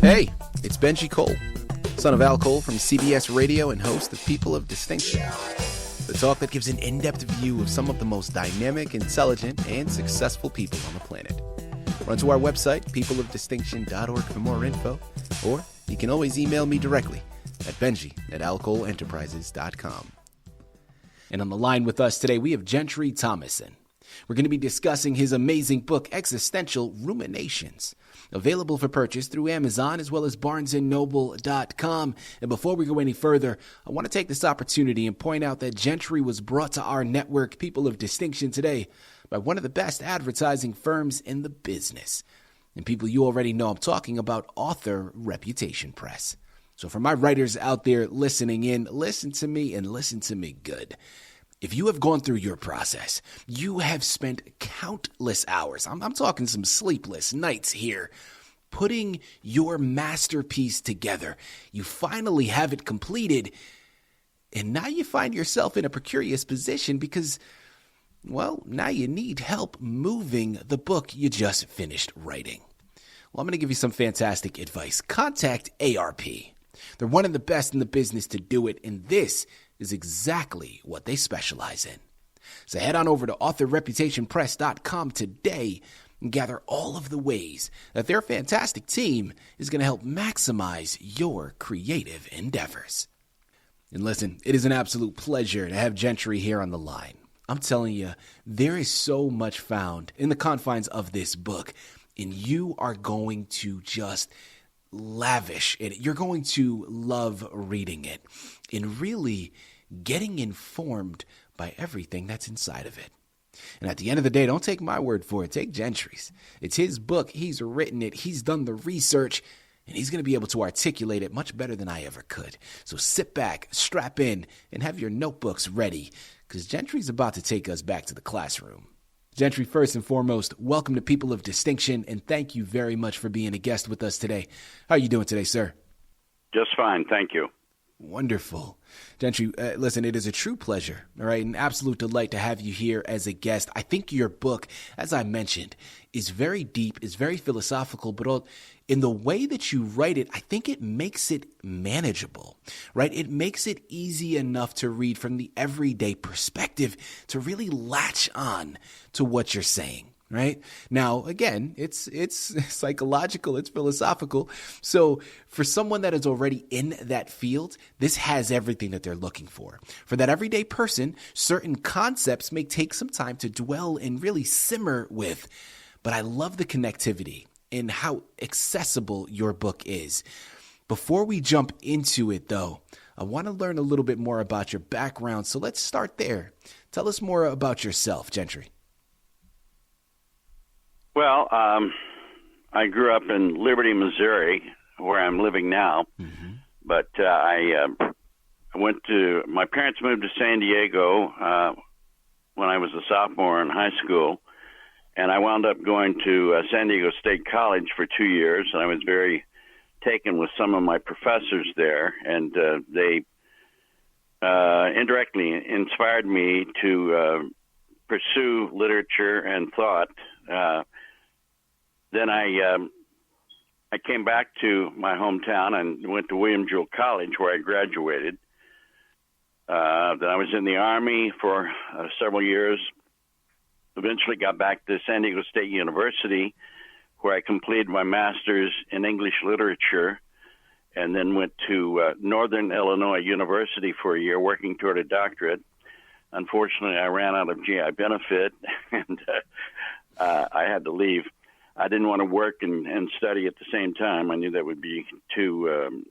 Hey, it's Benji Cole, son of Al Cole from CBS Radio and host of People of Distinction, the talk that gives an in-depth view of some of the most dynamic, intelligent, and successful people on the planet. Run to our website, peopleofdistinction.org for more info, or you can always email me directly at benji@alcoleenterprises.com. And on the line with us today, we have Gentry D.Thomason. We're going to be discussing his amazing book, Existential Ruminations, available for purchase through Amazon as well as barnesandnoble.com. And before we go any further, I want to take this opportunity and point out that Gentry was brought to our network, People of Distinction, today by one of the best advertising firms in the business. And people you already know, I'm talking about Author Reputation Press. So for my writers out there listening in, listen to me and listen to me good. If you have gone through your process, you have spent countless hours, I'm talking some sleepless nights here, putting your masterpiece together. You finally have it completed, and now you find yourself in a precarious position because, well, now you need help moving the book you just finished writing. Well, I'm going to give you some fantastic advice. Contact ARP. They're one of the best in the business to do it, and this is exactly what they specialize in. So head on over to authorreputationpress.com today and gather all of the ways that their fantastic team is going to help maximize your creative endeavors. And listen, it is an absolute pleasure to have Gentry here on the line. I'm telling you, there is so much found in the confines of this book, and you are going to just lavish it. You're going to love reading it and really getting informed by everything that's inside of it. And at the end of the day, don't take my word for it. Take Gentry's. It's his book. He's written it. He's done the research, and he's going to be able to articulate it much better than I ever could. So sit back, strap in, and have your notebooks ready, because Gentry's about to take us back to the classroom. Gentry, first and foremost, welcome to People of Distinction, and thank you very much for being a guest with us today. How are you doing today, sir? Just fine, thank you. Wonderful. Gentry, listen, it is a true pleasure, all right, an absolute delight to have you here as a guest. I think your book, as I mentioned, is very deep, is very philosophical, but in the way that you write it, I think it makes it manageable, right? It makes it easy enough to read from the everyday perspective to really latch on to what you're saying. Right now, again, it's psychological, it's philosophical. So for someone that is already in that field, this has everything that they're looking for. For that everyday person, certain concepts may take some time to dwell and really simmer with. But I love the connectivity and how accessible your book is. Before we jump into it, though, I want to learn a little bit more about your background. So let's start there. Tell us more about yourself, Gentry. Well, I grew up in Liberty, Missouri, where I'm living now. Mm-hmm. But my parents moved to San Diego when I was a sophomore in high school. And I wound up going to San Diego State College for 2 years. And I was very taken with some of my professors there. And they indirectly inspired me to pursue literature and thought. Then I came back to my hometown and went to William Jewell College, where I graduated. Then I was in the Army for several years. Eventually got back to San Diego State University, where I completed my master's in English literature, and then went to Northern Illinois University for a year, working toward a doctorate. Unfortunately, I ran out of GI benefit, and I had to leave. I didn't want to work and study at the same time. I knew that would be too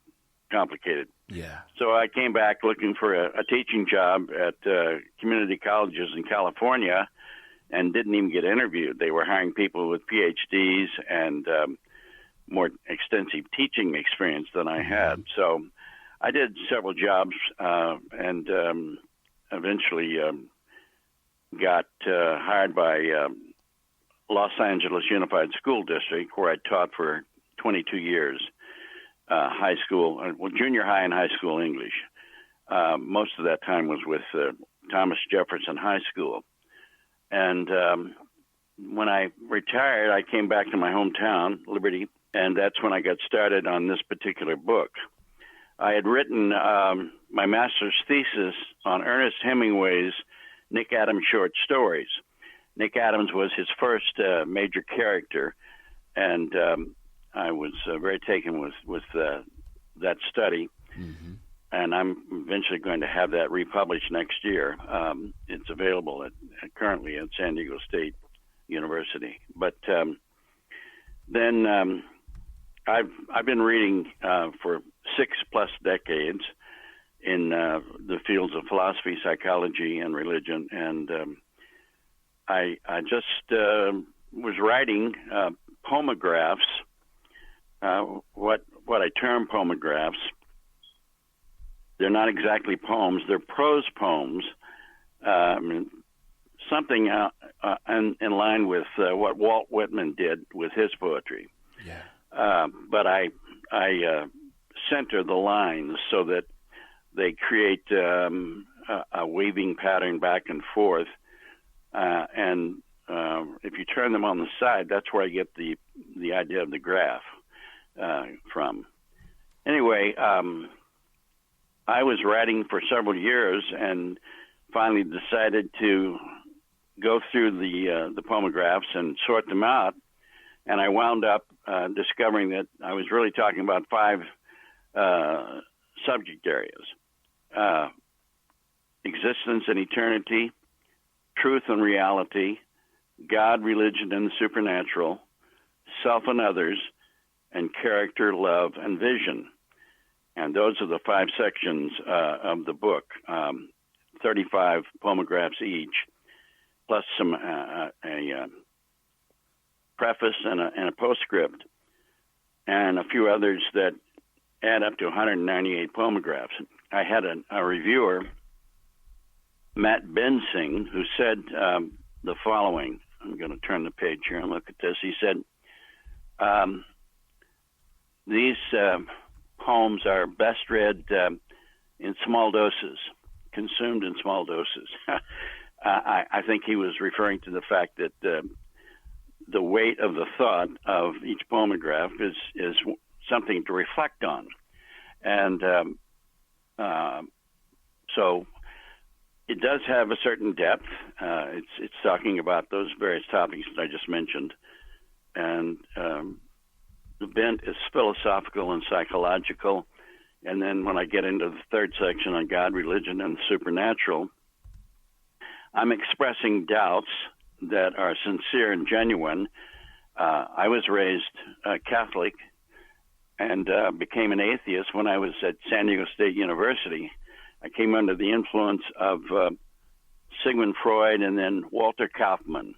complicated. Yeah. So I came back looking for a teaching job at community colleges in California and didn't even get interviewed. They were hiring people with PhDs and more extensive teaching experience than I had. So I did several jobs and eventually got hired by Los Angeles Unified School District, where I taught for 22 years, high school, junior high and high school English. Most of that time was with Thomas Jefferson High School. And when I retired, I came back to my hometown, Liberty, and that's when I got started on this particular book. I had written my master's thesis on Ernest Hemingway's Nick Adams short stories. Nick Adams was his first major character, and I was very taken with that study. Mm-hmm. And I'm eventually going to have that republished next year. It's available currently at San Diego State University. But then I've been reading for 6+ decades in the fields of philosophy, psychology, and religion, and I just was writing poemographs. What I term poemographs. They're not exactly poems; they're prose poems. Something in line with what Walt Whitman did with his poetry. Yeah. But I center the lines so that they create a weaving pattern back and forth. And if you turn them on the side, that's where I get the idea of the graph from. Anyway, I was writing for several years and finally decided to go through the poemographs and sort them out. And I wound up discovering that I was really talking about 5 subject areas: existence and eternity, truth and reality, God, religion, and the supernatural, self and others, and character, love, and vision. And those are the 5 sections of the book, 35 poemographs each, plus some a preface and a postscript, and a few others that add up to 198 poemographs. I had a reviewer, Matt Bensing, who said the following. I'm going to turn the page here and look at this. He said, these poems are best read in small doses, consumed in small doses. I think he was referring to the fact that the weight of the thought of each poemograph is something to reflect on. And so it does have a certain depth. It's talking about those various topics that I just mentioned. And the bent is philosophical and psychological. And then when I get into the third section on God, religion, and the supernatural, I'm expressing doubts that are sincere and genuine. I was raised Catholic and became an atheist when I was at San Diego State University. I came under the influence of Sigmund Freud and then Walter Kaufmann.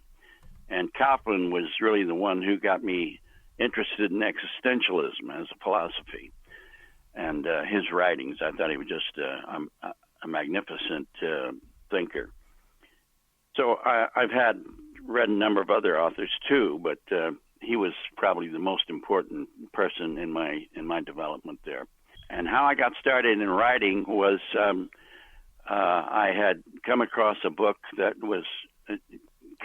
And Kaufmann was really the one who got me interested in existentialism as a philosophy. And his writings, I thought he was just a magnificent thinker. So I've read a number of other authors too, but he was probably the most important person in my development there. And how I got started in writing was I had come across a book that was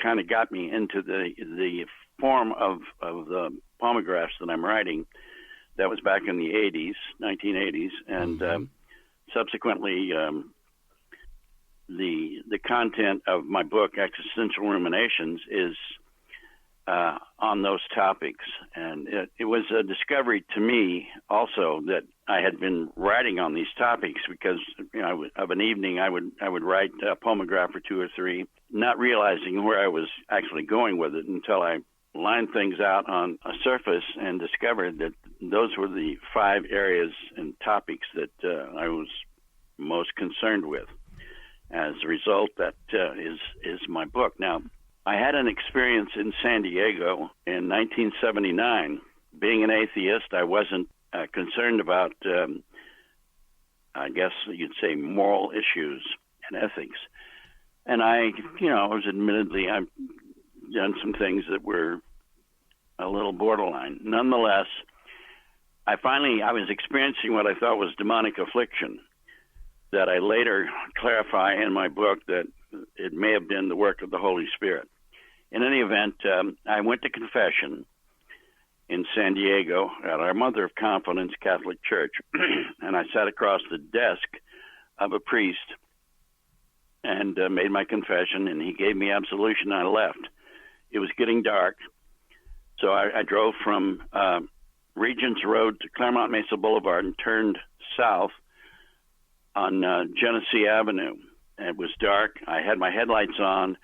kind of got me into the form of the poemographs that I'm writing. That was back in the 1980s, and subsequently the content of my book, Existential Ruminations, is on those topics. And it was a discovery to me also that I had been writing on these topics because, of an evening I would write a poemograph or 2 or 3, not realizing where I was actually going with it until I lined things out on a surface and discovered that those were the 5 areas and topics that I was most concerned with. As a result, that is my book. Now, I had an experience in San Diego in 1979. Being an atheist, I wasn't concerned about, I guess you'd say, moral issues and ethics. And I've done some things that were a little borderline. Nonetheless, I was experiencing what I thought was demonic affliction, that I later clarify in my book that it may have been the work of the Holy Spirit. in any event, I went to confession in San Diego at our Mother of Confidence Catholic Church, and I sat across the desk of a priest and made my confession, and he gave me absolution, and I left. It was getting dark, so I drove from Regents Road to Claremont Mesa Boulevard and turned south on Genesee Avenue. It was dark. I had my headlights on.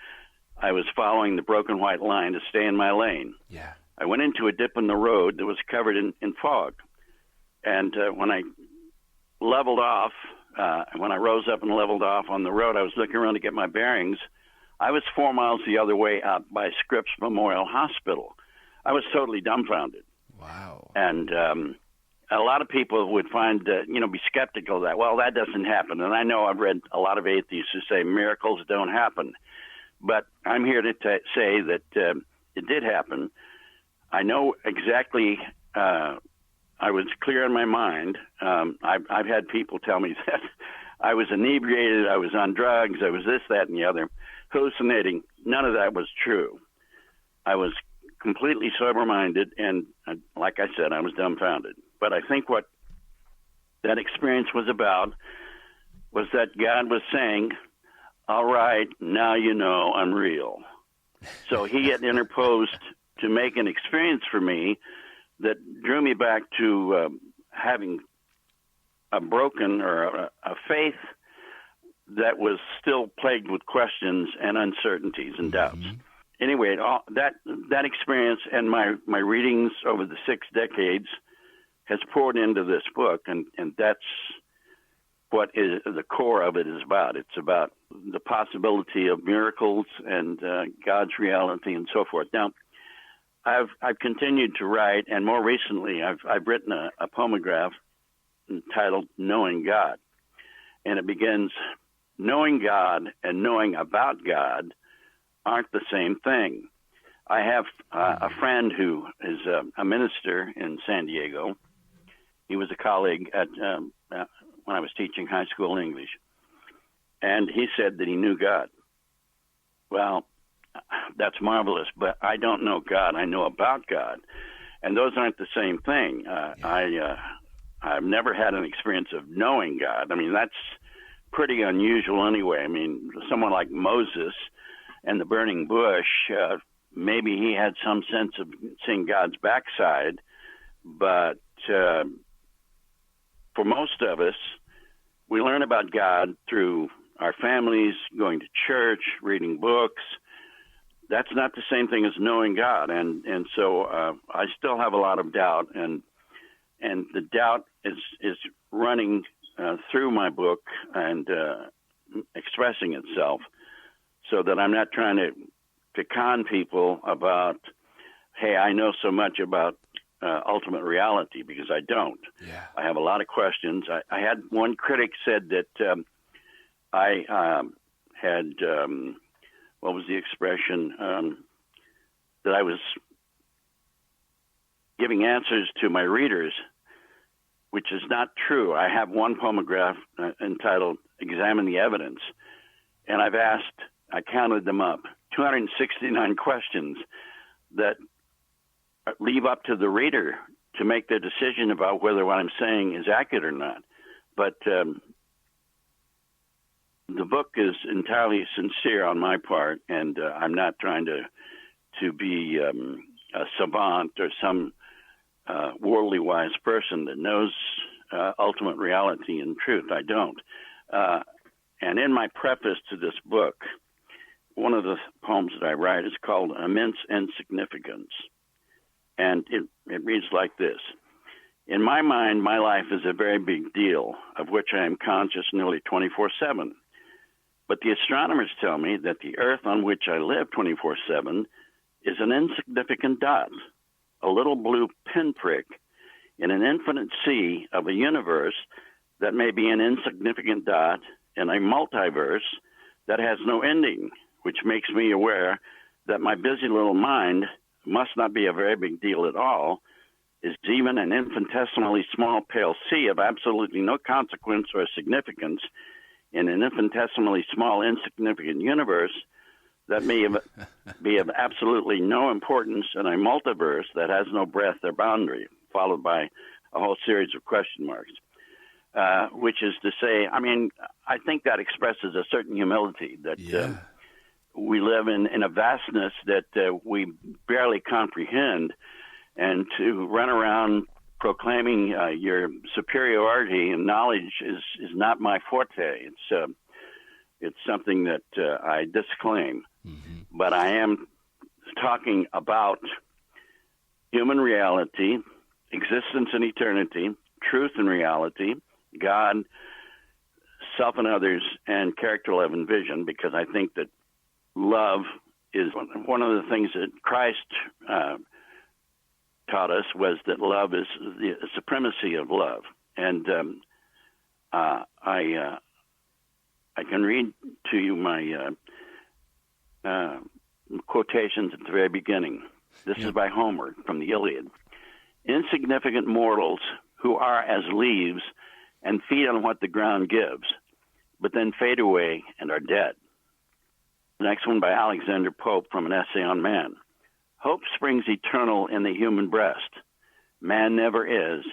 I was following the broken white line to stay in my lane. Yeah. I went into a dip in the road that was covered in fog. And when I leveled off, when I rose up and leveled off on the road, I was looking around to get my bearings. I was 4 miles the other way out by Scripps Memorial Hospital. I was totally dumbfounded. Wow. And a lot of people would find, be skeptical of that. Well, that doesn't happen. And I know I've read a lot of atheists who say miracles don't happen. But I'm here to say that it did happen. I know exactly, I was clear in my mind. I've had people tell me that I was inebriated, I was on drugs, I was this, that, and the other, hallucinating. None of that was true. I was completely sober-minded, and like I said, I was dumbfounded. But I think what that experience was about was that God was saying, all right, now you know I'm real. So he had interposed to make an experience for me that drew me back to having a broken or a faith that was still plagued with questions and uncertainties and doubts. Anyway, that experience and my readings over the 6 decades has poured into this book, and that's what is the core of it is about. It's about the possibility of miracles and God's reality and so forth. Now, I've continued to write, and more recently, I've written a poemograph entitled "Knowing God," and it begins, "Knowing God and knowing about God aren't the same thing." I have a friend who is a minister in San Diego. He was a colleague at when I was teaching high school English, and he said that he knew God. Well, that's marvelous, but I don't know God. I know about God, and those aren't the same thing. I've never had an experience of knowing God. I mean, that's pretty unusual anyway. I mean, someone like Moses and the burning bush, maybe he had some sense of seeing God's backside, but for most of us, we learn about God through our families, going to church, reading books. That's not the same thing as knowing God, and so I still have a lot of doubt, and the doubt is running through my book and expressing itself, so that I'm not trying to con people about, hey, I know so much about ultimate reality, because I don't. Yeah. I have a lot of questions. I had one critic said that I had, what was the expression, that I was giving answers to my readers, which is not true. I have one poemograph entitled "Examine the Evidence," and I counted them up, 269 questions that leave up to the reader to make their decision about whether what I'm saying is accurate or not. But the book is entirely sincere on my part, and I'm not trying to be a savant or some worldly wise person that knows ultimate reality and truth. I don't. And in my preface to this book, one of the poems that I write is called "Immense Insignificance." And it reads like this: "In my mind, my life is a very big deal, of which I am conscious nearly 24/7. But the astronomers tell me that the Earth on which I live 24/7 is an insignificant dot, a little blue pinprick in an infinite sea of a universe that may be an insignificant dot in a multiverse that has no ending, which makes me aware that my busy little mind must not be a very big deal at all, is even an infinitesimally small pale sea of absolutely no consequence or significance in an infinitesimally small insignificant universe that may be of absolutely no importance in a multiverse that has no breadth or boundary, followed by a whole series of question marks, which is to say, I think that expresses a certain humility that we live in a vastness that we barely comprehend, and to run around proclaiming your superiority and knowledge is not my forte. It's something that I disclaim. Mm-hmm. But I am talking about human reality, existence and eternity, truth and reality, God, self and others, and character, love, and vision, because I think that love is one of the things that Christ taught us, was that love is the supremacy of love. And I can read to you my quotations at the very beginning. This is by Homer from the Iliad. Insignificant mortals who are as leaves and feed on what the ground gives, but then fade away and are dead. The next one by Alexander Pope from an essay on man. Hope springs eternal in the human breast. Man never is,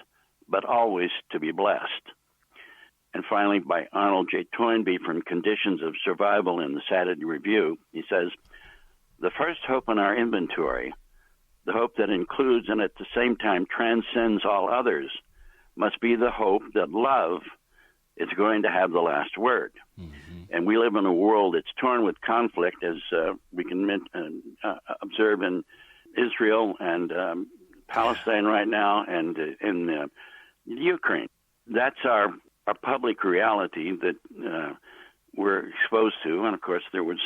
but always to be blessed. And finally, by Arnold J. Toynbee from Conditions of Survival in the Saturday Review, he says, the first hope in our inventory, the hope that includes and at the same time transcends all others, must be the hope that love is going to have the last word. Mm-hmm. And we live in a world that's torn with conflict, as we can observe in Israel and Palestine right now, and in Ukraine. That's our public reality that we're exposed to. And of course, there was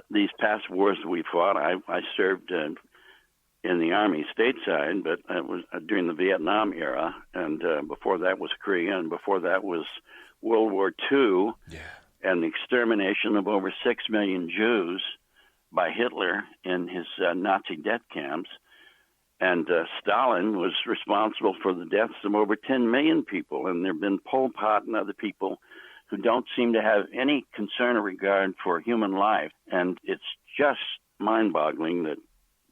these past wars that we fought. I served in the Army stateside, but it was during the Vietnam era, and before that was Korea, and before that was World War II, and the extermination of over 6 million Jews by Hitler in his Nazi death camps. And Stalin was responsible for the deaths of over 10 million people, and there have been Pol Pot and other people who don't seem to have any concern or regard for human life. And it's just mind-boggling that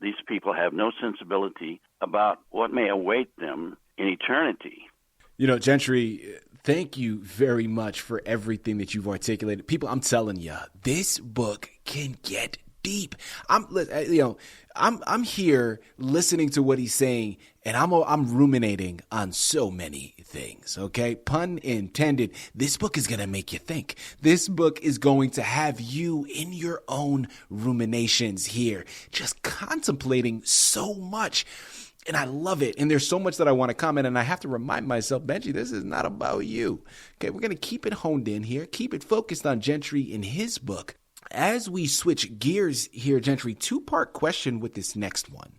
these people have no sensibility about what may await them in eternity. You know, Gentry, thank you very much for everything that you've articulated. People, I'm telling you, this book can get deep. I'm here listening to what he's saying, and I'm ruminating on so many things. Okay, pun intended. This book is gonna make you think. This book is going to have you in your own ruminations here, just contemplating so much. And I love it. And there's so much that I want to comment. And I have to remind myself, Benji, this is not about you. Okay, we're going to keep it honed in here, keep it focused on Gentry in his book. As we switch gears here, Gentry, two-part question with this next one.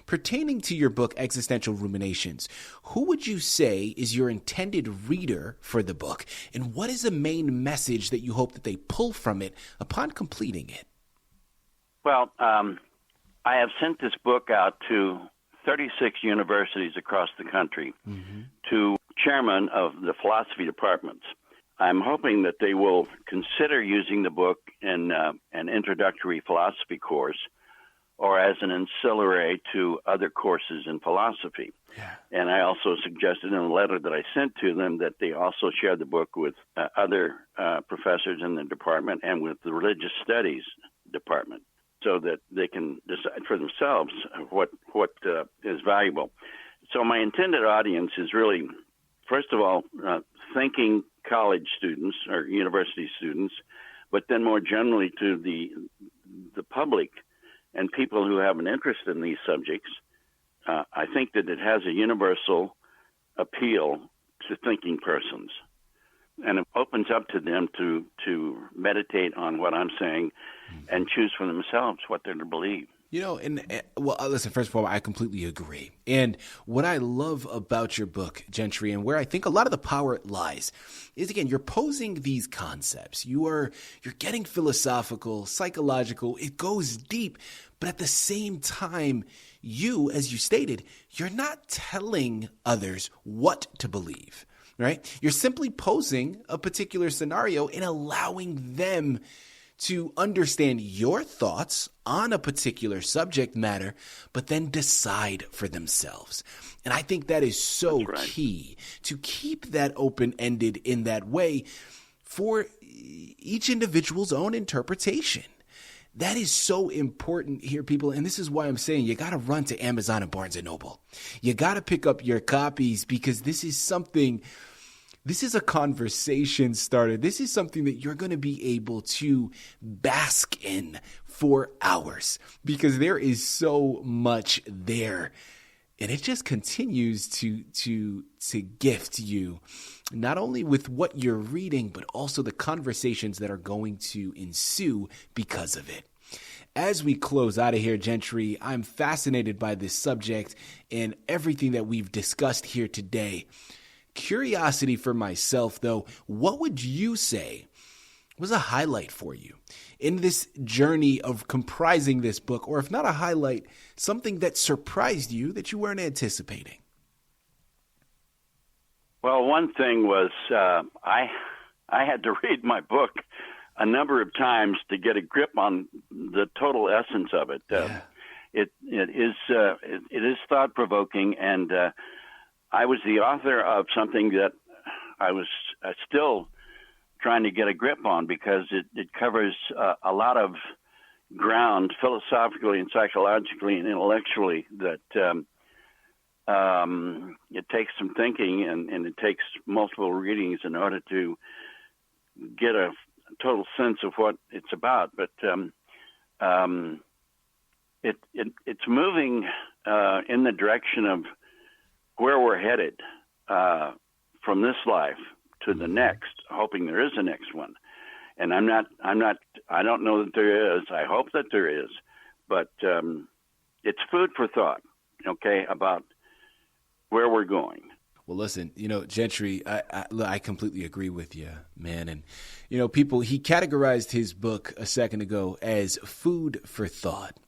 Pertaining to your book, Existential Ruminations, who would you say is your intended reader for the book? And what is the main message that you hope that they pull from it upon completing it? Well, I have sent this book out to 36 universities across the country, to chairmen of the philosophy departments. I'm hoping that they will consider using the book in an introductory philosophy course or as an ancillary to other courses in philosophy. Yeah. And I also suggested in a letter that I sent to them that they also share the book with other professors in the department and with the religious studies department, so that they can decide for themselves what is valuable. So my intended audience is really, first of all, thinking college students or university students, but then more generally to the public and people who have an interest in these subjects. I think that it has a universal appeal to thinking persons, and it opens up to them to meditate on what I'm saying and choose for themselves what they're to believe. You know, listen, first of all, I completely agree. And what I love about your book, Gentry, and where I think a lot of the power lies is, again, you're posing these concepts. You're getting philosophical, psychological. It goes deep. But at the same time, you, as you stated, you're not telling others what to believe, right? You're simply posing a particular scenario and allowing them to understand your thoughts on a particular subject matter, but then decide for themselves. And I think that is so key, to keep that open-ended in that way for each individual's own interpretation. That is so important here, people. And this is why I'm saying you got to run to Amazon and Barnes & Noble. You got to pick up your copies, because this is a conversation starter. This is something that you're going to be able to bask in for hours, because there is so much there. And it just continues to gift you, not only with what you're reading, but also the conversations that are going to ensue because of it. As we close out of here, Gentry, I'm fascinated by this subject and everything that we've discussed here today. Curiosity for myself, though, what would you say was a highlight for you in this journey of comprising this book? Or if not a highlight, something that surprised you that you weren't anticipating? Well, one thing was I had to read my book a number of times to get a grip on the total essence of it. It is thought-provoking, and I was the author of something that I was still trying to get a grip on, because it covers a lot of ground philosophically and psychologically and intellectually that it takes some thinking and it takes multiple readings in order to get a total sense of what it's about. But it's moving in the direction of where we're headed from this life to the next, hoping there is a next one. And I don't know that there is. I hope that there is, but it's food for thought, okay, about where we're going. Well, listen, Gentry, I completely agree with you, man. And, he categorized his book a second ago as food for thought.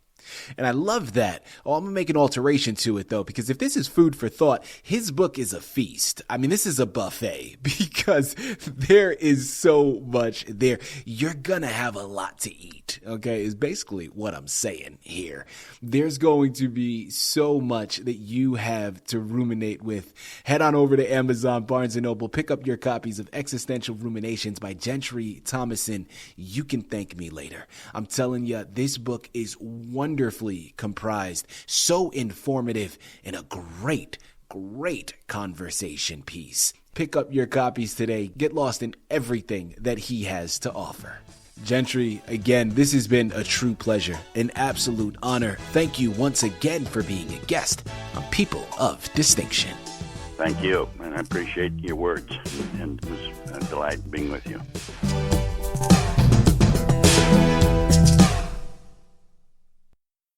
And I love that. Oh, I'm going to make an alteration to it, though, because if this is food for thought, his book is a feast. I mean, this is a buffet, because there is so much there. You're going to have a lot to eat, okay, is basically what I'm saying here. There's going to be so much that you have to ruminate with. Head on over to Amazon, Barnes & Noble, pick up your copies of Existential Ruminations by Gentry D.Thomason. You can thank me later. I'm telling you, this book is wonderfully comprised, so informative, and a great conversation piece. Pick up your copies today. Get lost in everything that he has to offer. Gentry, again, this has been a true pleasure, an absolute honor. Thank you once again for being a guest on People of Distinction. Thank you, and I appreciate your words, and it was a delight being with you.